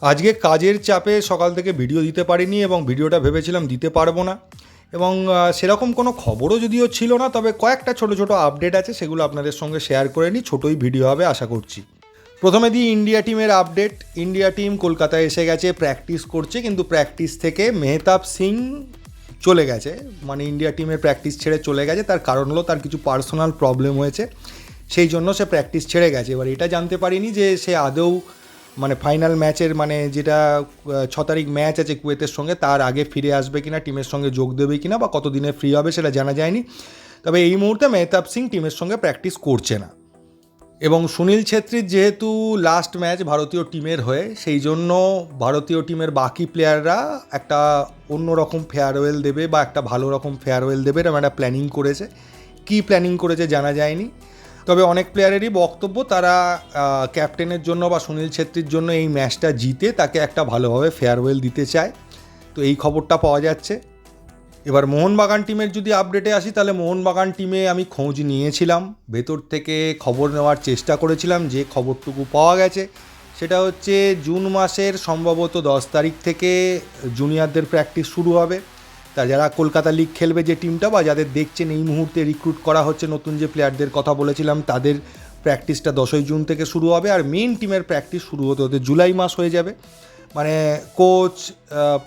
আজকে কাজের চাপে সকাল থেকে ভিডিও দিতে পারিনি এবং ভিডিওটা ভেবেছিলাম দিতে পারবো না এবং সেরকম কোনো খবরও যদিও ছিল না, তবে কয়েকটা ছোট ছোট আপডেট আছে, সেগুলো আপনাদের সঙ্গে শেয়ার করে নিই। ছোটোই ভিডিও হবে আশা করছি। প্রথমে দিই ইন্ডিয়া টিমের আপডেট। ইন্ডিয়া টিম কলকাতায় এসে গেছে, প্র্যাকটিস করছে, কিন্তু প্র্যাকটিস থেকে মেহতাব সিং চলে গেছে, মানে ইন্ডিয়া টিমের প্র্যাকটিস ছেড়ে চলে গেছে। তার কারণ হলো তার কিছু পার্সোনাল প্রবলেম হয়েছে, সেই জন্য সে প্র্যাকটিস ছেড়ে গেছে। এবার এটা জানতে পারিনি যে সে আদৌ মানে ফাইনাল ম্যাচের, মানে যেটা 6 তারিখ ম্যাচ আছে কুয়েতের সঙ্গে, তার আগে ফিরে আসবে কিনা, টিমের সঙ্গে যোগ দেবে কিনা বা কতদিনে ফ্রি হবে সেটা জানা যায়নি। তবে এই মুহূর্তে মেহতাব সিং টিমের সঙ্গে প্র্যাকটিস করছে না। এবং সুনীল ছেত্রীর যেহেতু লাস্ট ম্যাচ ভারতীয় টিমের হয়ে, সেই জন্য ভারতীয় টিমের বাকি প্লেয়াররা একটা অন্যরকম ফেয়ারওয়েল দেবে বা একটা ভালো রকম ফেয়ারওয়েল দেবে, এরকম একটা প্ল্যানিং করেছে। কী প্ল্যানিং করেছে জানা যায়নি, তবে অনেক প্লেয়ারেরই বক্তব্য তারা ক্যাপ্টেনের জন্য বা সুনীল ছেত্রীর জন্য এই ম্যাচটা জিতে তাকে একটা ভালোভাবে ফেয়ারওয়েল দিতে চায়। তো এই খবরটা পাওয়া যাচ্ছে। এবার মোহনবাগান টিমের যদি আপডেটে আসি, তাহলে মোহনবাগান টিমে আমি খোঁজ নিয়েছিলাম, ভেতর থেকে খবর নেওয়ার চেষ্টা করেছিলাম। যে খবরটুকু পাওয়া গেছে সেটা হচ্ছে জুন মাসের সম্ভবত 10 তারিখ থেকে জুনিয়রদের প্র্যাকটিস শুরু হবে। তা যারা কলকাতা লিগ খেলবে যে টিমটা, বা যাদের দেখছেন এই মুহূর্তে রিক্রুট করা হচ্ছে, নতুন যে প্লেয়ারদের কথা বলেছিলাম, তাদের প্র্যাকটিসটা 10ই জুন থেকে শুরু হবে। আর মেন টিমের প্র্যাকটিস শুরু হতে হতে জুলাই মাস হয়ে যাবে। মানে কোচ,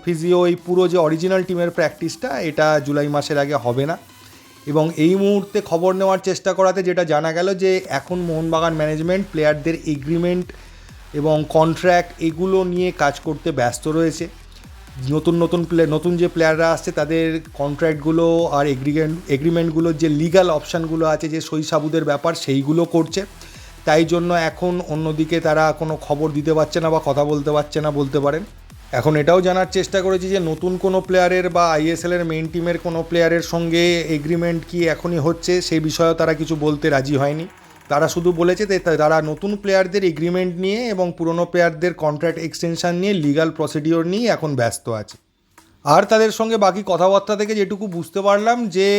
ফিজিও, এই পুরো যে অরিজিনাল টিমের প্র্যাকটিসটা, এটা জুলাই মাসের আগে হবে না। এবং এই মুহূর্তে খবর নেওয়ার চেষ্টা করাতে যেটা জানা গেল যে এখন মোহনবাগান ম্যানেজমেন্ট প্লেয়ারদের এগ্রিমেন্ট এবং কন্ট্র্যাক্ট এগুলো নিয়ে কাজ করতে ব্যস্ত রয়েছে। নতুন যে প্লেয়াররা আসছে তাদের কন্ট্র্যাক্টগুলো আর এগ্রিমেন্টগুলোর যে লিগ্যাল অপশানগুলো আছে, যে সই সাবুদের ব্যাপার, সেইগুলো করছে। তাই জন্য এখন অন্যদিকে তারা কোনো খবর দিতে পারছে না বা কথা বলতে পারছে না বলতে পারেন। এখন এটাও জানার চেষ্টা করেছি যে নতুন কোনো প্লেয়ারের বা আইএসএলের মেইন টিমের কোনো প্লেয়ারের সঙ্গে এগ্রিমেন্ট কি এখনই হচ্ছে, সেই বিষয়েও তারা কিছু বলতে রাজি হয়নি। তারা শুধু বলেছে যে তারা নতুন প্লেয়ারদের এগ্রিমেন্ট নিয়ে এবং পুরনো প্লেয়ারদের কন্ট্রাক্ট এক্সটেনশন নিয়ে লিগ্যাল প্রসিডিওর নিয়ে এখন ব্যস্ত আছে। আর তাদের সঙ্গে বাকি কথাবার্তা থেকে যেটুকু বুঝতে পারলাম যে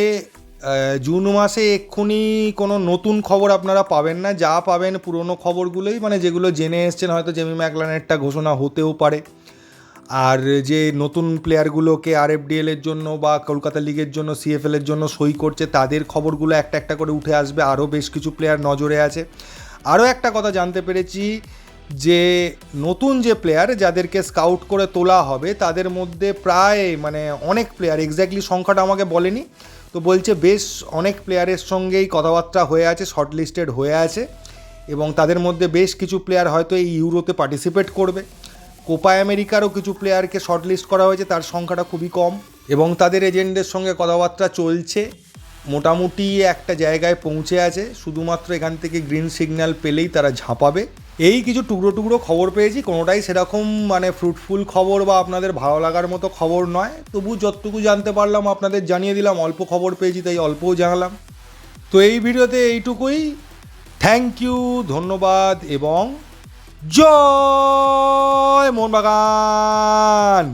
জুন মাসে এক্ষুনি কোনো নতুন খবর আপনারা পাবেন না, যা পাবেন পুরনো খবরগুলোই, মানে যেগুলো জেনে এসছেন। হয়তো জেমি ম্যাকলানেরটা ঘোষণা হতেও পারে, আর যে নতুন প্লেয়ারগুলোকে আরএফডিএলের জন্য বা কলকাতা লিগের জন্য, সিএফএলের জন্য সই করছে, তাদের খবরগুলো একটা একটা করে উঠে আসবে। আরও বেশ কিছু প্লেয়ার নজরে আছে। আরও একটা কথা জানতে পেরেছি যে নতুন যে প্লেয়ার যাদেরকে স্কাউট করে তোলা হবে, তাদের মধ্যে প্রায় মানে অনেক প্লেয়ার, এক্স্যাক্টলি সংখ্যাটা আমাকে বলেনি, তো বলছে বেশ অনেক প্লেয়ারের সঙ্গেই কথাবার্তা হয়ে আছে, শর্টলিস্টেড হয়ে আছে। এবং তাদের মধ্যে বেশ কিছু প্লেয়ার হয়তো এই ইউরোতে পার্টিসিপেট করবে। কোপা আমেরিকারও কিছু প্লেয়ারকে শর্টলিস্ট করা হয়েছে, তার সংখ্যাটা খুবই কম। এবং তাদের এজেন্টদের সঙ্গে কথাবার্তা চলছে, মোটামুটি একটা জায়গায় পৌঁছে আছে। শুধুমাত্র এখান থেকে গ্রিন সিগন্যাল পেলেই তারা ঝাঁপাবে। এই কিছু টুকরো টুকরো খবর পেয়েছি, কোনোটাই সেরকম মানে ফ্রুটফুল খবর বা আপনাদের ভালো লাগার মতো খবর নয়। তবু যতটুকু জানতে পারলাম আপনাদের জানিয়ে দিলাম। অল্প খবর পেয়েছি তাই অল্পও জানালাম। তো এই ভিডিওতে এইটুকুই। থ্যাংক ইউ, ধন্যবাদ এবং জয় মোহনবাগান।